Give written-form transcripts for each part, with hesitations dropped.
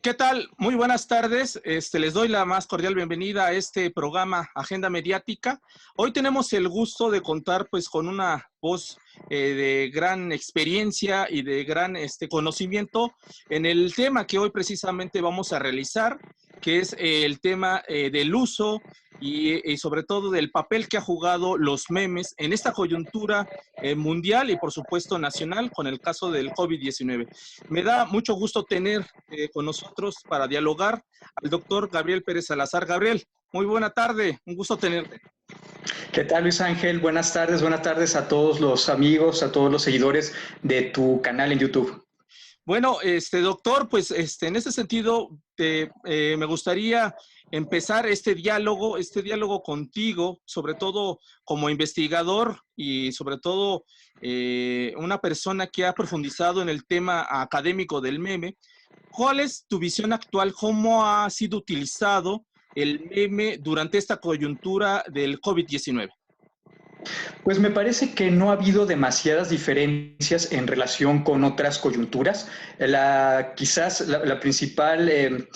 ¿Qué tal? Muy buenas tardes. Les doy la más cordial bienvenida a este programa Agenda Mediática. Hoy tenemos el gusto de contar pues con una voz de gran experiencia y de gran conocimiento en el tema que hoy precisamente vamos a realizar, que es el tema del uso y sobre todo del papel que ha jugado los memes en esta coyuntura mundial y por supuesto nacional con el caso del COVID-19. Me da mucho gusto tener con nosotros para dialogar al doctor Gabriel Pérez Salazar. Gabriel, muy buena tarde, un gusto tenerte. ¿Qué tal, Luis Ángel? Buenas tardes a todos los amigos, a todos los seguidores de tu canal en YouTube. Bueno, doctor, pues en ese sentido me gustaría empezar este diálogo contigo, sobre todo como investigador y sobre todo una persona que ha profundizado en el tema académico del meme. ¿Cuál es tu visión actual? ¿Cómo ha sido utilizado el meme durante esta coyuntura del COVID-19? Pues me parece que no ha habido demasiadas diferencias en relación con otras coyunturas. Quizás la principal,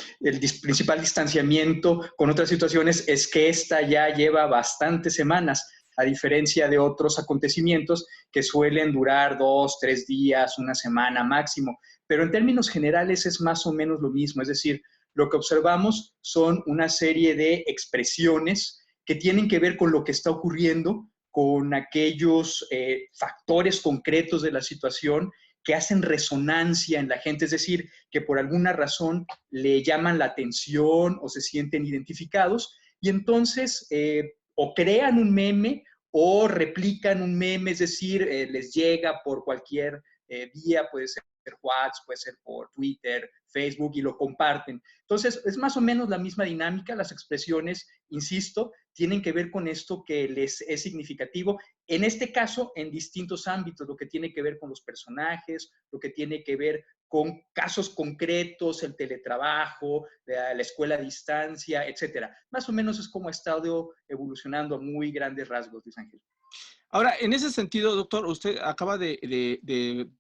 principal distanciamiento con otras situaciones es que esta ya lleva bastantes semanas, a diferencia de otros acontecimientos que suelen durar 2, 3 días, una semana máximo. Pero en términos generales es más o menos lo mismo, es decir, lo que observamos son una serie de expresiones que tienen que ver con lo que está ocurriendo, con aquellos factores concretos de la situación que hacen resonancia en la gente, es decir, que por alguna razón le llaman la atención o se sienten identificados, y entonces o crean un meme o replican un meme, es decir, les llega por cualquier vía, puede ser WhatsApp, puede ser por Twitter, Facebook, y lo comparten. Entonces, es más o menos la misma dinámica. Las expresiones, insisto, tienen que ver con esto que les es significativo. En este caso, en distintos ámbitos, lo que tiene que ver con los personajes, lo que tiene que ver con casos concretos, el teletrabajo, la escuela a distancia, etcétera. Más o menos es como ha estado evolucionando a muy grandes rasgos, Luis Ángel. Ahora, en ese sentido, doctor, usted acaba de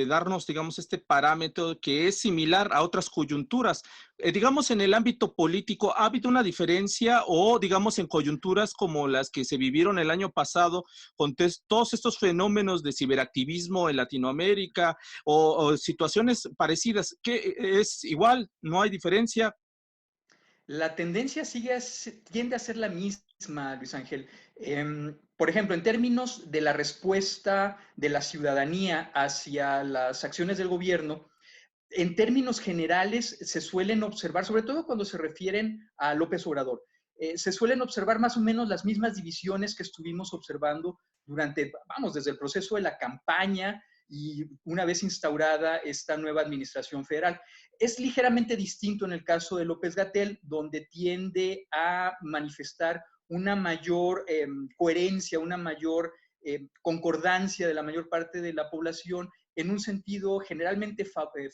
darnos, digamos, este parámetro que es similar a otras coyunturas. Digamos, en el ámbito político, ¿ha habido una diferencia o, digamos, en coyunturas como las que se vivieron el año pasado con todos estos fenómenos de ciberactivismo en Latinoamérica o situaciones parecidas? ¿Qué es igual? ¿No hay diferencia? La tendencia tiende a ser la misma, Luis Ángel. Por ejemplo, en términos de la respuesta de la ciudadanía hacia las acciones del gobierno, en términos generales se suelen observar, sobre todo cuando se refieren a López Obrador, se suelen observar más o menos las mismas divisiones que estuvimos observando desde el proceso de la campaña y una vez instaurada esta nueva administración federal. Es ligeramente distinto en el caso de López-Gatell, donde tiende a manifestar una mayor coherencia, una mayor concordancia de la mayor parte de la población en un sentido generalmente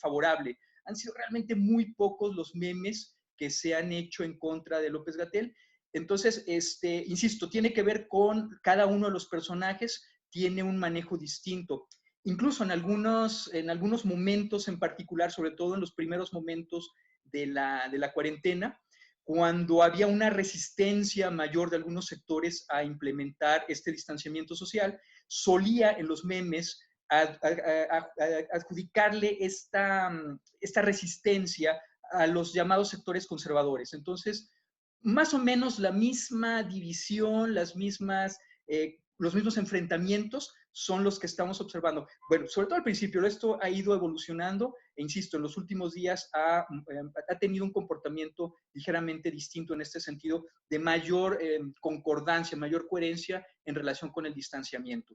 favorable. Han sido realmente muy pocos los memes que se han hecho en contra de López-Gatell. Entonces, insisto, tiene que ver con cada uno de los personajes, tiene un manejo distinto. Incluso en algunos momentos en particular, sobre todo en los primeros momentos de la cuarentena, cuando había una resistencia mayor de algunos sectores a implementar este distanciamiento social, solía en los memes adjudicarle esta resistencia a los llamados sectores conservadores. Entonces, más o menos la misma división, los mismos enfrentamientos son los que estamos observando. Bueno, sobre todo al principio, esto ha ido evolucionando e insisto, en los últimos días ha tenido un comportamiento ligeramente distinto en este sentido de mayor concordancia, mayor coherencia en relación con el distanciamiento.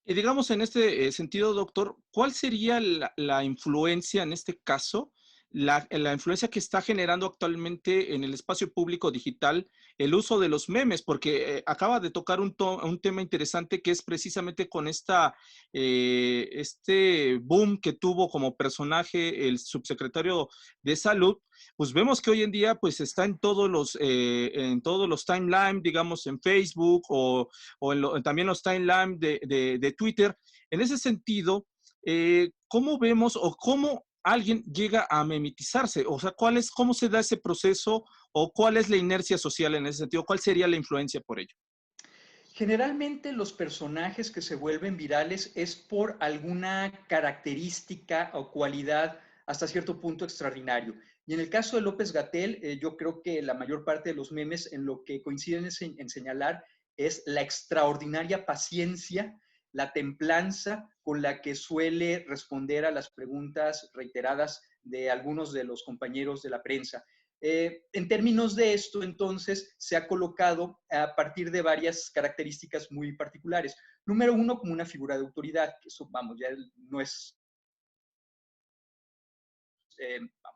Y digamos, en este sentido, doctor, ¿cuál sería la influencia en este caso, la influencia que está generando actualmente en el espacio público digital el uso de los memes? Porque acaba de tocar un tema interesante que es precisamente con este boom que tuvo como personaje el subsecretario de Salud. Pues vemos que hoy en día pues está en en todos los timelines, digamos, en Facebook o también los timelines de Twitter. En ese sentido, ¿cómo vemos o cómo alguien llega a memitizarse? O sea, ¿cómo se da ese proceso o cuál es la inercia social en ese sentido? ¿Cuál sería la influencia por ello? Generalmente los personajes que se vuelven virales es por alguna característica o cualidad hasta cierto punto extraordinario. Y en el caso de López-Gatell, yo creo que la mayor parte de los memes en lo que coinciden en señalar es la extraordinaria paciencia, la templanza con la que suele responder a las preguntas reiteradas de algunos de los compañeros de la prensa. En términos de esto, entonces, se ha colocado a partir de varias características muy particulares. Número uno, como una figura de autoridad, que eso, vamos, ya no es...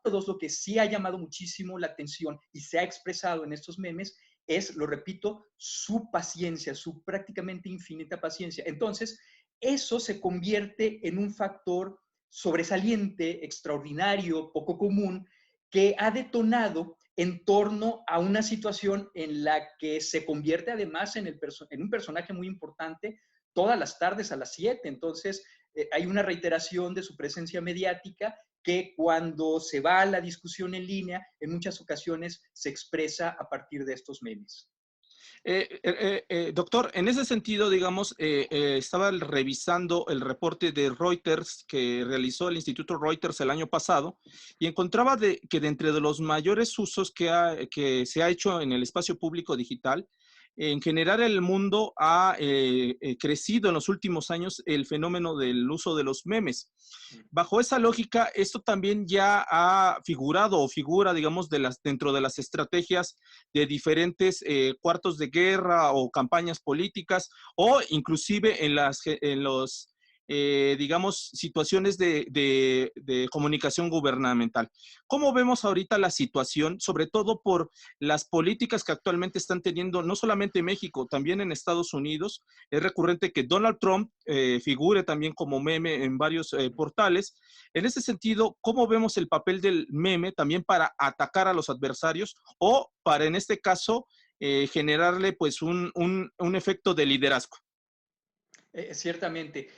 Dos, lo que sí ha llamado muchísimo la atención y se ha expresado en estos memes es, lo repito, su paciencia, su prácticamente infinita paciencia. Entonces, eso se convierte en un factor sobresaliente, extraordinario, poco común, que ha detonado en torno a una situación en la que se convierte además en un personaje muy importante todas las tardes a las 7. Entonces, hay una reiteración de su presencia mediática que cuando se va a la discusión en línea, en muchas ocasiones se expresa a partir de estos memes. Doctor, en ese sentido, digamos, estaba revisando el reporte de Reuters que realizó el Instituto Reuters el año pasado y encontraba que de entre los mayores usos que se ha hecho en el espacio público digital, en general el mundo ha crecido en los últimos años el fenómeno del uso de los memes. Bajo esa lógica, esto también ya ha figurado o figura, digamos, dentro de las estrategias de diferentes cuartos de guerra o campañas políticas o inclusive en los, digamos, situaciones de comunicación gubernamental. ¿Cómo vemos ahorita la situación, sobre todo por las políticas que actualmente están teniendo, no solamente México, también en Estados Unidos? Es recurrente que Donald Trump figure también como meme en varios portales. En ese sentido, ¿cómo vemos el papel del meme también para atacar a los adversarios o para, en este caso, generarle pues un efecto de liderazgo? Ciertamente.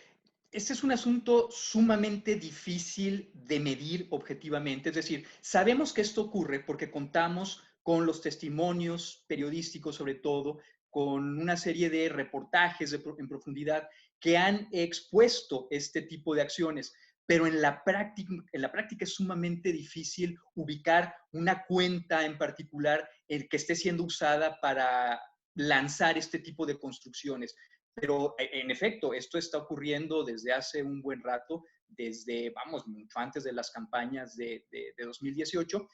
Este es un asunto sumamente difícil de medir objetivamente. Es decir, sabemos que esto ocurre porque contamos con los testimonios periodísticos, sobre todo, con una serie de reportajes en profundidad que han expuesto este tipo de acciones. Pero en la práctica es sumamente difícil ubicar una cuenta en particular que esté siendo usada para lanzar este tipo de construcciones. Pero en efecto, esto está ocurriendo desde hace un buen rato, desde, vamos, mucho antes de las campañas de 2018,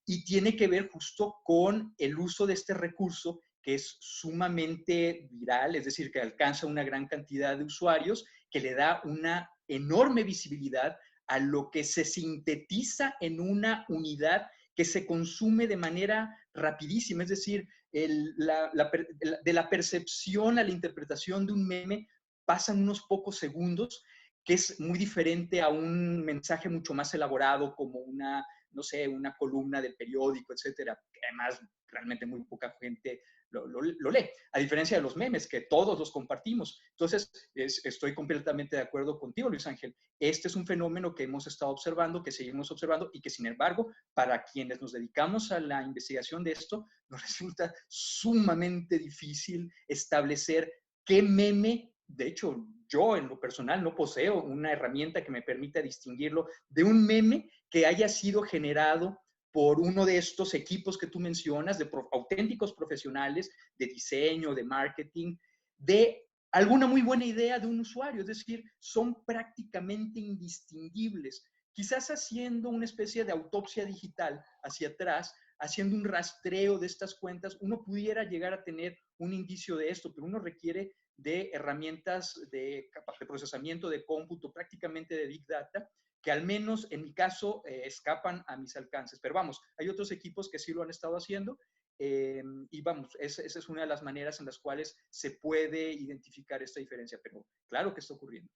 y tiene que ver justo con el uso de este recurso que es sumamente viral, es decir, que alcanza una gran cantidad de usuarios, que le da una enorme visibilidad a lo que se sintetiza en una unidad que se consume de manera rapidísima, es decir, de la percepción a la interpretación de un meme pasan unos pocos segundos, que es muy diferente a un mensaje mucho más elaborado como una, no sé, una columna del periódico, etcétera, que además realmente muy poca gente lo lee, a diferencia de los memes, que todos los compartimos. Entonces, estoy completamente de acuerdo contigo, Luis Ángel. Este es un fenómeno que hemos estado observando, que seguimos observando y que, sin embargo, para quienes nos dedicamos a la investigación de esto, nos resulta sumamente difícil establecer qué meme, de hecho, yo en lo personal no poseo una herramienta que me permita distinguirlo de un meme que haya sido generado por uno de estos equipos que tú mencionas, de auténticos profesionales de diseño, de marketing, de alguna muy buena idea de un usuario, es decir, son prácticamente indistinguibles. Quizás haciendo una especie de autopsia digital hacia atrás, haciendo un rastreo de estas cuentas, uno pudiera llegar a tener un indicio de esto, pero uno requiere de herramientas de procesamiento, de cómputo, prácticamente de Big Data, que al menos en mi caso escapan a mis alcances. Pero vamos, hay otros equipos que sí lo han estado haciendo y vamos, esa es una de las maneras en las cuales se puede identificar esta diferencia, pero claro que está ocurriendo.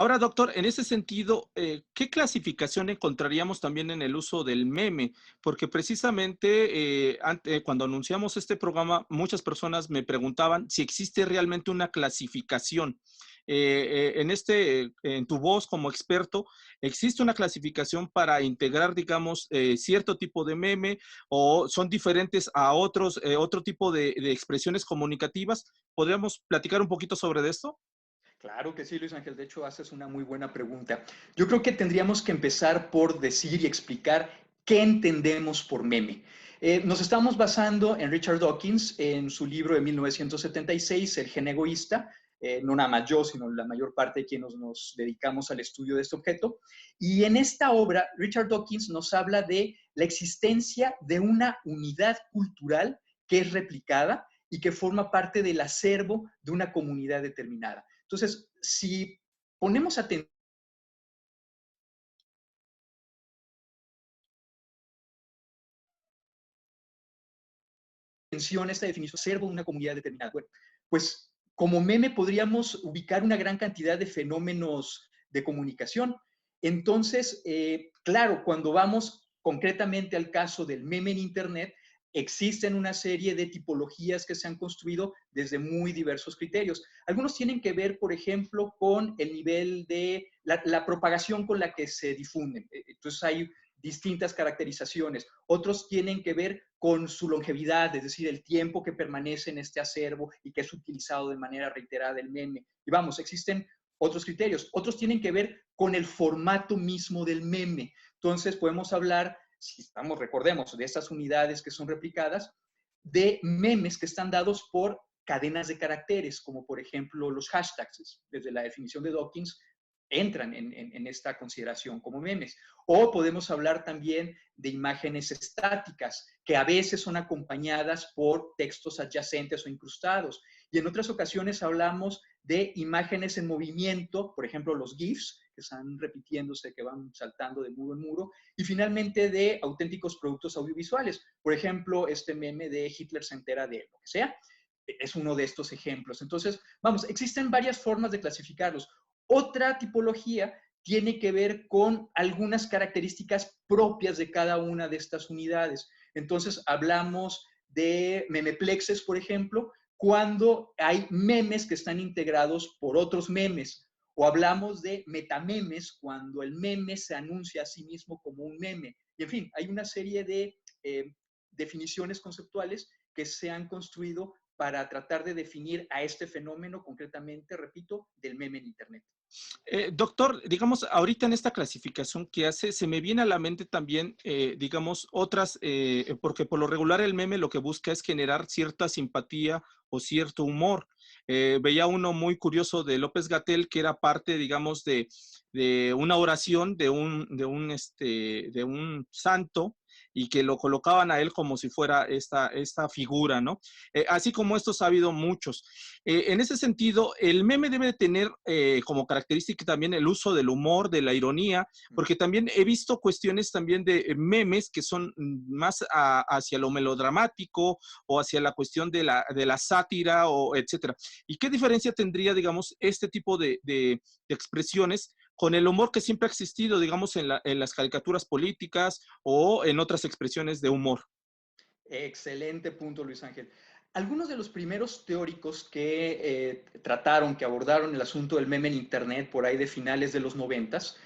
Ahora, doctor, en ese sentido, ¿qué clasificación encontraríamos también en el uso del meme? Porque precisamente cuando anunciamos este programa, muchas personas me preguntaban si existe realmente una clasificación. En tu voz como experto, ¿existe una clasificación para integrar, digamos, cierto tipo de meme o son diferentes a otro tipo de expresiones comunicativas? ¿Podríamos platicar un poquito sobre esto? Claro que sí, Luis Ángel. De hecho, haces una muy buena pregunta. Yo creo que tendríamos que empezar por decir y explicar qué entendemos por meme. Nos estamos basando en Richard Dawkins, en su libro de 1976, El gen egoísta, no nada más yo, sino la mayor parte de quienes nos dedicamos al estudio de este objeto. Y en esta obra, Richard Dawkins nos habla de la existencia de una unidad cultural que es replicada y que forma parte del acervo de una comunidad determinada. Entonces, si ponemos atención a esta definición, acervo de una comunidad determinada, bueno, pues como meme podríamos ubicar una gran cantidad de fenómenos de comunicación. Entonces, claro, cuando vamos concretamente al caso del meme en Internet, existen una serie de tipologías que se han construido desde muy diversos criterios. Algunos tienen que ver, por ejemplo, con el nivel de la propagación con la que se difunden. Entonces hay distintas caracterizaciones. Otros tienen que ver con su longevidad, es decir, el tiempo que permanece en este acervo y que es utilizado de manera reiterada el meme. Y vamos, existen otros criterios. Otros tienen que ver con el formato mismo del meme. Entonces podemos hablar, si estamos, recordemos, de estas unidades que son replicadas, de memes que están dados por cadenas de caracteres, como por ejemplo los hashtags, desde la definición de Dawkins, entran en esta consideración como memes. O podemos hablar también de imágenes estáticas, que a veces son acompañadas por textos adyacentes o incrustados. Y en otras ocasiones hablamos de imágenes en movimiento, por ejemplo, los GIFs, que están repitiéndose, que van saltando de muro en muro. Y finalmente de auténticos productos audiovisuales. Por ejemplo, este meme de Hitler se entera de lo que sea, es uno de estos ejemplos. Entonces, vamos, existen varias formas de clasificarlos. Otra tipología tiene que ver con algunas características propias de cada una de estas unidades. Entonces, hablamos de memeplexes, por ejemplo, cuando hay memes que están integrados por otros memes. O hablamos de metamemes cuando el meme se anuncia a sí mismo como un meme. Y en fin, hay una serie de definiciones conceptuales que se han construido para tratar de definir a este fenómeno concretamente, repito, del meme en Internet. Doctor, digamos, ahorita en esta clasificación que hace, se me viene a la mente también, digamos, otras, porque por lo regular el meme lo que busca es generar cierta simpatía o cierto humor. Veía uno muy curioso de López Gatell, que era parte, digamos, de una oración de un santo y que lo colocaban a él como si fuera esta figura, ¿no? Así como estos ha habido muchos. En ese sentido, el meme debe tener como característica también el uso del humor, de la ironía, porque también he visto cuestiones también de memes que son más hacia lo melodramático o hacia la cuestión de la sátira o etcétera. ¿Y qué diferencia tendría, digamos, este tipo de expresiones con el humor que siempre ha existido, digamos, en las caricaturas políticas o en otras expresiones de humor? Excelente punto, Luis Ángel. Algunos de los primeros teóricos que trataron, que abordaron el asunto del meme en Internet por ahí de finales de los noventas,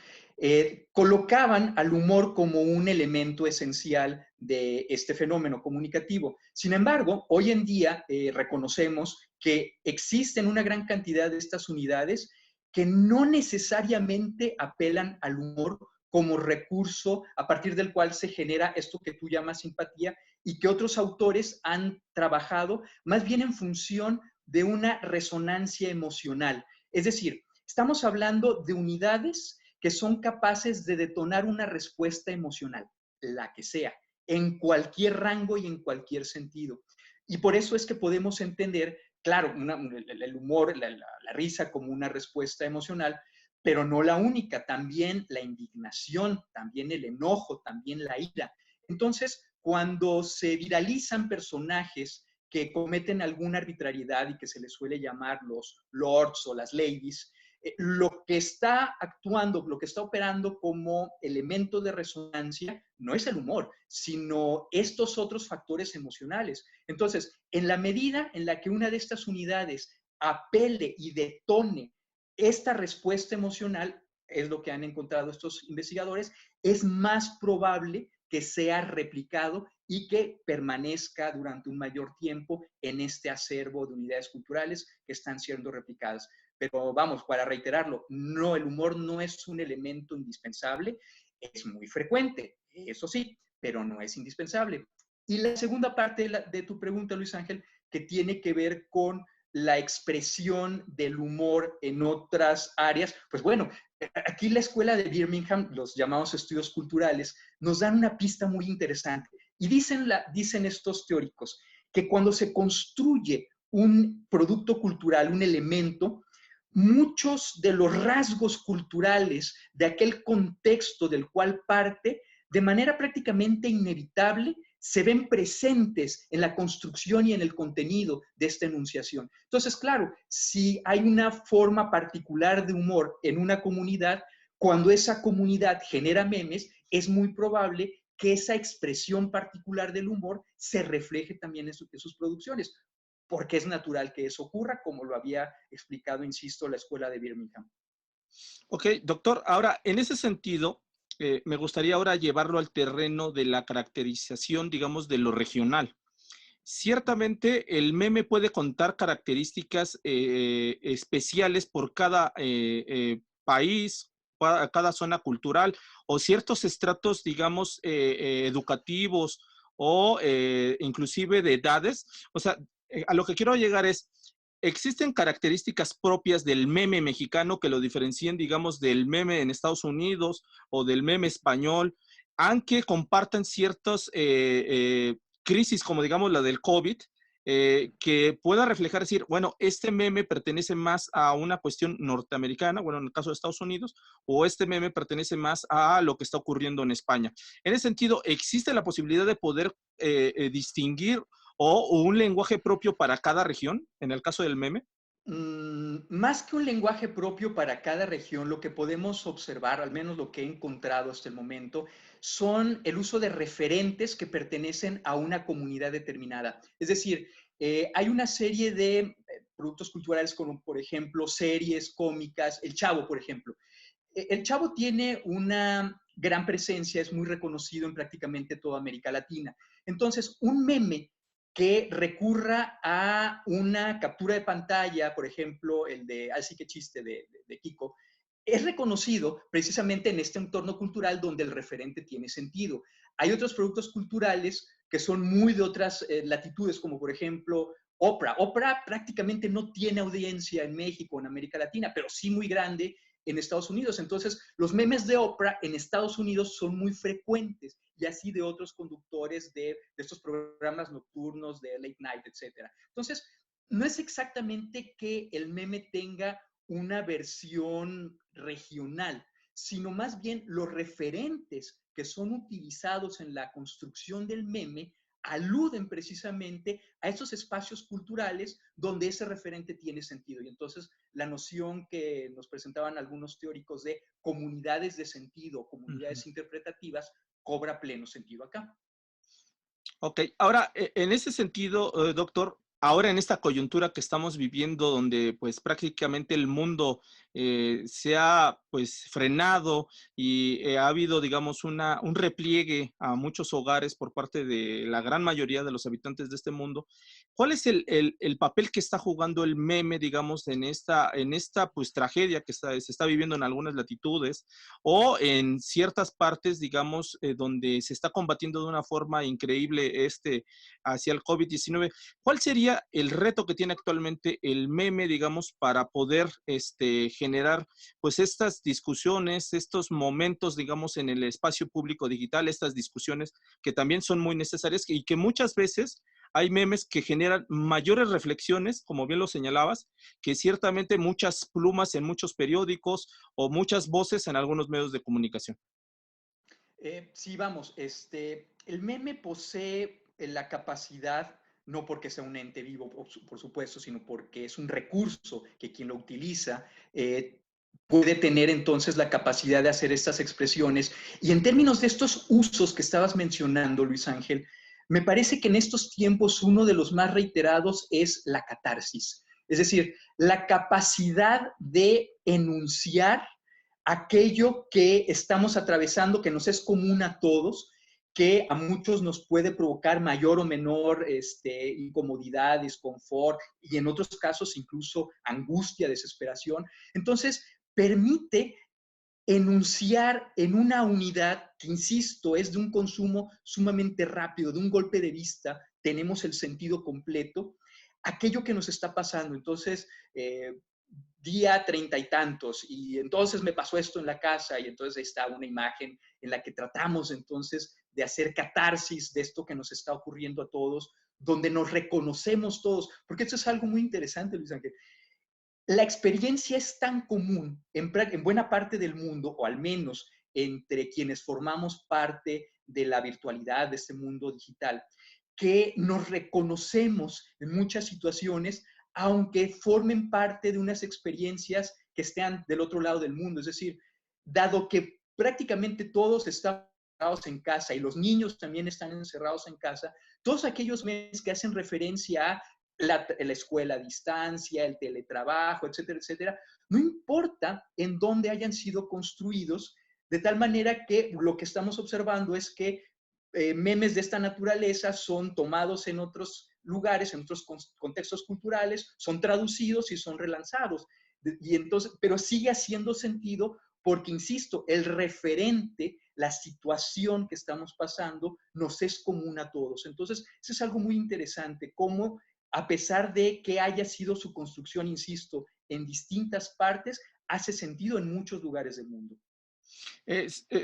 colocaban al humor como un elemento esencial de este fenómeno comunicativo. Sin embargo, hoy en día reconocemos que existen una gran cantidad de estas unidades que no necesariamente apelan al humor como recurso a partir del cual se genera esto que tú llamas simpatía y que otros autores han trabajado más bien en función de una resonancia emocional. Es decir, estamos hablando de unidades que son capaces de detonar una respuesta emocional, la que sea, en cualquier rango y en cualquier sentido. Y por eso es que podemos entender, claro, el humor, la risa como una respuesta emocional, pero no la única, también la indignación, también el enojo, también la ira. Entonces, cuando se viralizan personajes que cometen alguna arbitrariedad y que se les suele llamar los lords o las ladies, Lo que está actuando, lo que está operando como elemento de resonancia no es el humor, sino estos otros factores emocionales. Entonces, en la medida en la que una de estas unidades apele y detone esta respuesta emocional, es lo que han encontrado estos investigadores, es más probable que sea replicado y que permanezca durante un mayor tiempo en este acervo de unidades culturales que están siendo replicadas. Pero vamos, para reiterarlo, no, el humor no es un elemento indispensable, es muy frecuente, eso sí, pero no es indispensable. Y la segunda parte de tu pregunta, Luis Ángel, que tiene que ver con la expresión del humor en otras áreas, pues bueno, aquí la escuela de Birmingham, los llamados estudios culturales, nos dan una pista muy interesante. Y dicen estos teóricos que cuando se construye un producto cultural, un elemento, muchos de los rasgos culturales de aquel contexto del cual parte, de manera prácticamente inevitable, se ven presentes en la construcción y en el contenido de esta enunciación. Entonces, claro, si hay una forma particular de humor en una comunidad, cuando esa comunidad genera memes, es muy probable que esa expresión particular del humor se refleje también en sus producciones, porque es natural que eso ocurra, como lo había explicado, insisto, la escuela de Birmingham. Ok, doctor, ahora en ese sentido, me gustaría ahora llevarlo al terreno de la caracterización, digamos, de lo regional. Ciertamente el meme puede contar características especiales por cada país, cada zona cultural o ciertos estratos, digamos, educativos o inclusive de edades. O sea, a lo que quiero llegar es, ¿existen características propias del meme mexicano que lo diferencien, digamos, del meme en Estados Unidos o del meme español, aunque compartan ciertos crisis como digamos la del COVID, que pueda reflejar, decir, bueno, este meme pertenece más a una cuestión norteamericana, bueno, en el caso de Estados Unidos, o este meme pertenece más a lo que está ocurriendo en España. En ese sentido, ¿existe la posibilidad de poder distinguir o un lenguaje propio para cada región, en el caso del meme? Más que un lenguaje propio para cada región, lo que podemos observar, al menos lo que he encontrado hasta el momento, son el uso de referentes que pertenecen a una comunidad determinada. Es decir, hay una serie de productos culturales como, por ejemplo, series cómicas, El Chavo, por ejemplo. El Chavo tiene una gran presencia, es muy reconocido en prácticamente toda América Latina. Entonces, un meme que recurra a una captura de pantalla, por ejemplo, el de Así que chiste de Kiko, es reconocido precisamente en este entorno cultural donde el referente tiene sentido. Hay otros productos culturales que son muy de otras latitudes, como por ejemplo Oprah. Oprah prácticamente no tiene audiencia en México, en América Latina, pero sí muy grande en Estados Unidos. Entonces, los memes de Oprah en Estados Unidos son muy frecuentes y así de otros conductores de estos programas nocturnos, de late night, etcétera. Entonces, no es exactamente que el meme tenga una versión regional, sino más bien los referentes que son utilizados en la construcción del meme aluden precisamente a esos espacios culturales donde ese referente tiene sentido. Y entonces la noción que nos presentaban algunos teóricos de comunidades de sentido, comunidades interpretativas, cobra pleno sentido acá. Ok, ahora, en ese sentido, doctor, ahora en esta coyuntura que estamos viviendo, donde pues prácticamente el mundo se ha pues frenado y ha habido, digamos, un repliegue a muchos hogares por parte de la gran mayoría de los habitantes de este mundo, ¿cuál es el papel que está jugando el meme, digamos, en esta pues tragedia que se está viviendo en algunas latitudes o en ciertas partes, digamos, donde se está combatiendo de una forma increíble hacia el COVID-19? ¿Cuál sería el reto que tiene actualmente el meme, digamos, para poder generar pues estas discusiones, estos momentos, digamos, en el espacio público digital, estas discusiones que también son muy necesarias y que muchas veces hay memes que generan mayores reflexiones, como bien lo señalabas, que ciertamente muchas plumas en muchos periódicos o muchas voces en algunos medios de comunicación? Sí, vamos, el meme posee la capacidad, no porque sea un ente vivo, por supuesto, sino porque es un recurso que quien lo utiliza puede tener entonces la capacidad de hacer estas expresiones. Y en términos de estos usos que estabas mencionando, Luis Ángel, me parece que en estos tiempos uno de los más reiterados es la catarsis, es decir, la capacidad de enunciar aquello que estamos atravesando, que nos es común a todos, que a muchos nos puede provocar mayor o menor incomodidad, desconfort y en otros casos incluso angustia, desesperación. Entonces, permite enunciar en una unidad que, insisto, es de un consumo sumamente rápido, de un golpe de vista, tenemos el sentido completo, aquello que nos está pasando. Entonces, día treinta y tantos, y entonces me pasó esto en la casa, y entonces ahí está una imagen en la que tratamos entonces de hacer catarsis de esto que nos está ocurriendo a todos, donde nos reconocemos todos, porque esto es algo muy interesante, Luis Ángel. La experiencia es tan común en buena parte del mundo, o al menos entre quienes formamos parte de la virtualidad, de este mundo digital, que nos reconocemos en muchas situaciones, aunque formen parte de unas experiencias que estén del otro lado del mundo. Es decir, dado que prácticamente todos estamos encerrados en casa y los niños también están encerrados en casa, todos aquellos memes que hacen referencia a la escuela a distancia, el teletrabajo, etcétera, etcétera, no importa en dónde hayan sido construidos, de tal manera que lo que estamos observando es que memes de esta naturaleza son tomados en otros lugares, en otros contextos culturales, son traducidos y son relanzados. Y entonces, pero sigue haciendo sentido porque, insisto, el referente, la situación que estamos pasando, nos es común a todos. Entonces, eso es algo muy interesante, cómo a pesar de que haya sido su construcción, insisto, en distintas partes, hace sentido en muchos lugares del mundo.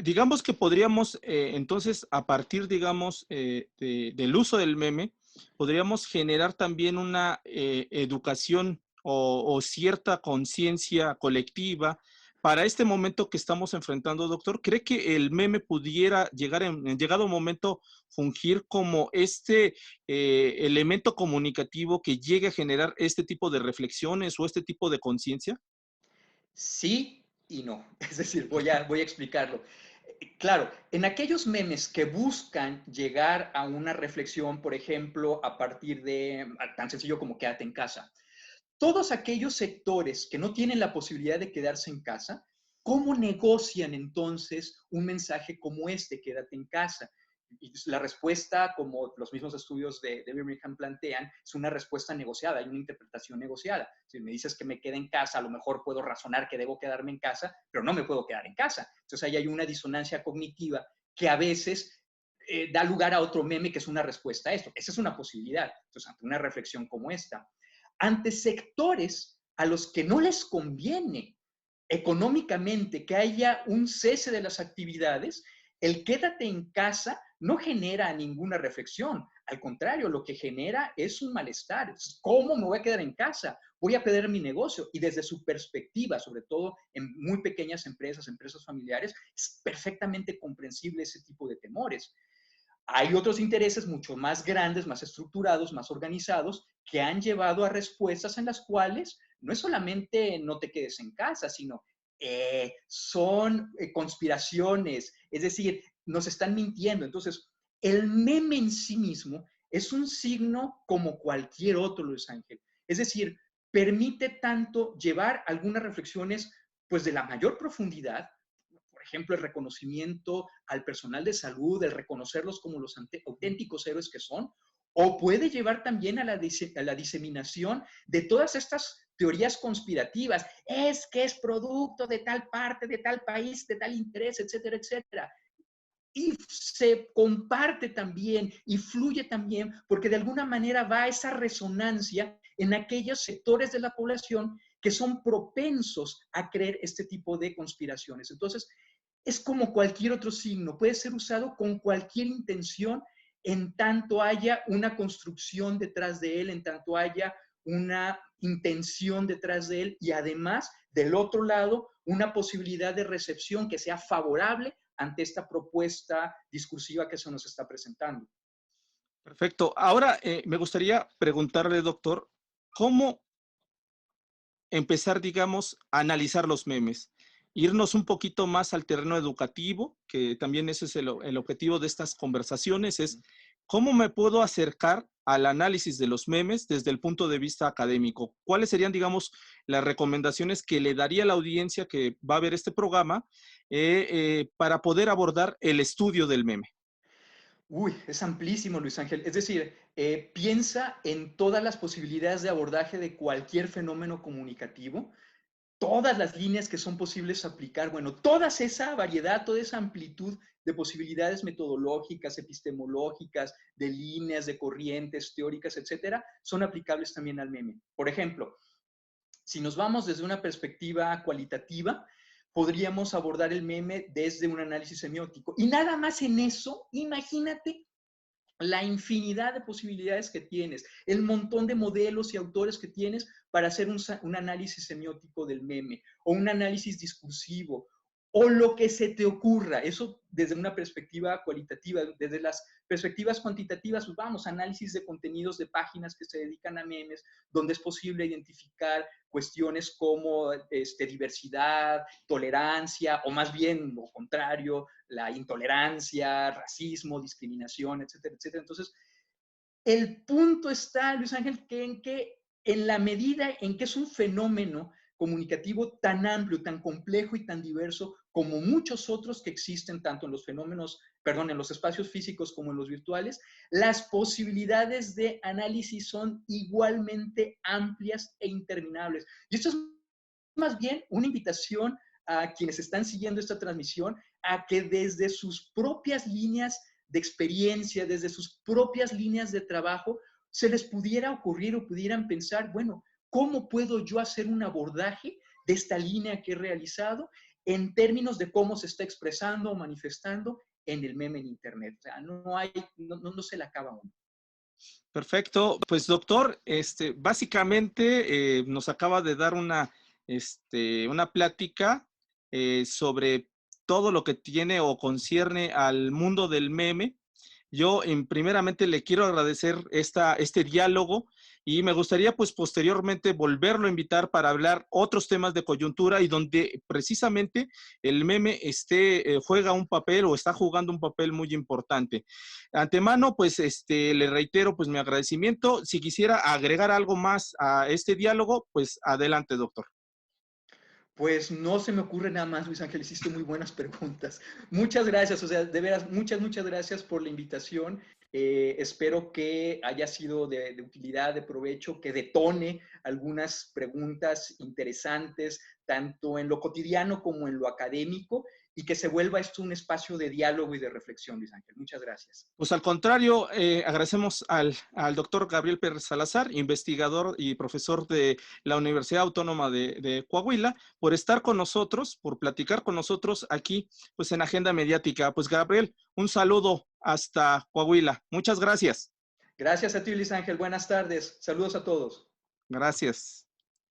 Digamos que podríamos, entonces, a partir, digamos, del uso del meme, podríamos generar también una educación o cierta conciencia colectiva para este momento que estamos enfrentando, doctor. ¿Cree que el meme pudiera llegar en llegado momento fungir como este elemento comunicativo que llegue a generar este tipo de reflexiones o este tipo de conciencia? Sí y no. Es decir, voy a explicarlo. Claro, en aquellos memes que buscan llegar a una reflexión, por ejemplo, a partir de tan sencillo como quédate en casa, todos aquellos sectores que no tienen la posibilidad de quedarse en casa, ¿cómo negocian entonces un mensaje como este, quédate en casa? Y la respuesta, como los mismos estudios de Birmingham plantean, es una respuesta negociada, hay una interpretación negociada. Si me dices que me quede en casa, a lo mejor puedo razonar que debo quedarme en casa, pero no me puedo quedar en casa. Entonces ahí hay una disonancia cognitiva que a veces da lugar a otro meme que es una respuesta a esto. Esa es una posibilidad. Entonces, ante una reflexión como esta, ante sectores a los que no les conviene económicamente que haya un cese de las actividades, el quédate en casa no genera ninguna reflexión. Al contrario, lo que genera es un malestar. ¿Cómo me voy a quedar en casa? Voy a perder mi negocio. Y desde su perspectiva, sobre todo en muy pequeñas empresas, empresas familiares, es perfectamente comprensible ese tipo de temores. Hay otros intereses mucho más grandes, más estructurados, más organizados, que han llevado a respuestas en las cuales no es solamente no te quedes en casa, sino son conspiraciones, es decir, nos están mintiendo. Entonces, el meme en sí mismo es un signo como cualquier otro, Luis Ángel. Es decir, permite tanto llevar algunas reflexiones pues de la mayor profundidad, por ejemplo, el reconocimiento al personal de salud, el reconocerlos como los auténticos héroes que son, o puede llevar también a la diseminación de todas estas teorías conspirativas. Es que es producto de tal parte, de tal país, de tal interés, etcétera, etcétera. Y se comparte también y fluye también porque de alguna manera va a esa resonancia en aquellos sectores de la población que son propensos a creer este tipo de conspiraciones. Entonces, es como cualquier otro signo, puede ser usado con cualquier intención en tanto haya una construcción detrás de él, en tanto haya una intención detrás de él y además, del otro lado, una posibilidad de recepción que sea favorable ante esta propuesta discursiva que se nos está presentando. Perfecto. Ahora me gustaría preguntarle, doctor, ¿cómo empezar, digamos, a analizar los memes. Irnos un poquito más al terreno educativo, que también ese es el objetivo de estas conversaciones, es cómo me puedo acercar al análisis de los memes desde el punto de vista académico. ¿Cuáles serían, digamos, las recomendaciones que le daría a la audiencia que va a ver este programa para poder abordar el estudio del meme? Uy, es amplísimo, Luis Ángel. Es decir, piensa en todas las posibilidades de abordaje de cualquier fenómeno comunicativo, todas las líneas que son posibles aplicar, bueno, toda esa variedad, toda esa amplitud de posibilidades metodológicas, epistemológicas, de líneas, de corrientes teóricas, etcétera, son aplicables también al meme. Por ejemplo, si nos vamos desde una perspectiva cualitativa, podríamos abordar el meme desde un análisis semiótico. Y nada más en eso, imagínate la infinidad de posibilidades que tienes, el montón de modelos y autores que tienes para hacer un análisis semiótico del meme o un análisis discursivo o lo que se te ocurra. Eso desde una perspectiva cualitativa. Desde las perspectivas cuantitativas, pues vamos, análisis de contenidos de páginas que se dedican a memes, donde es posible identificar cuestiones como diversidad, tolerancia, o más bien lo contrario, la intolerancia, racismo, discriminación, etcétera, etcétera. Entonces, el punto está, Luis Ángel, en la medida en que es un fenómeno comunicativo tan amplio, tan complejo y tan diverso como muchos otros que existen tanto en los fenómenos, perdón, en los espacios físicos como en los virtuales, las posibilidades de análisis son igualmente amplias e interminables. Y esto es más bien una invitación a quienes están siguiendo esta transmisión a que desde sus propias líneas de experiencia, desde sus propias líneas de trabajo, se les pudiera ocurrir o pudieran pensar, bueno, ¿cómo puedo yo hacer un abordaje de esta línea que he realizado en términos de cómo se está expresando o manifestando en el meme en Internet? O sea, no se le acaba uno. Perfecto. Pues doctor, básicamente nos acaba de dar una plática sobre todo lo que tiene o concierne al mundo del meme. Yo primeramente le quiero agradecer este diálogo y me gustaría pues posteriormente volverlo a invitar para hablar otros temas de coyuntura y donde precisamente el meme juega un papel o está jugando un papel muy importante. Antemano, pues le reitero pues mi agradecimiento. Si quisiera agregar algo más a este diálogo, pues adelante, doctor. Pues no se me ocurre nada más, Luis Ángel, hiciste muy buenas preguntas. Muchas gracias, o sea, de veras, muchas gracias por la invitación. Espero que haya sido de utilidad, de provecho, que detone algunas preguntas interesantes, tanto en lo cotidiano como en lo académico, y que se vuelva esto un espacio de diálogo y de reflexión, Luis Ángel. Muchas gracias. Pues al contrario, agradecemos al doctor Gabriel Pérez Salazar, investigador y profesor de la Universidad Autónoma de Coahuila, por estar con nosotros, por platicar con nosotros aquí, pues en Agenda Mediática. Pues Gabriel, un saludo hasta Coahuila. Muchas gracias. Gracias a ti, Luis Ángel. Buenas tardes. Saludos a todos. Gracias.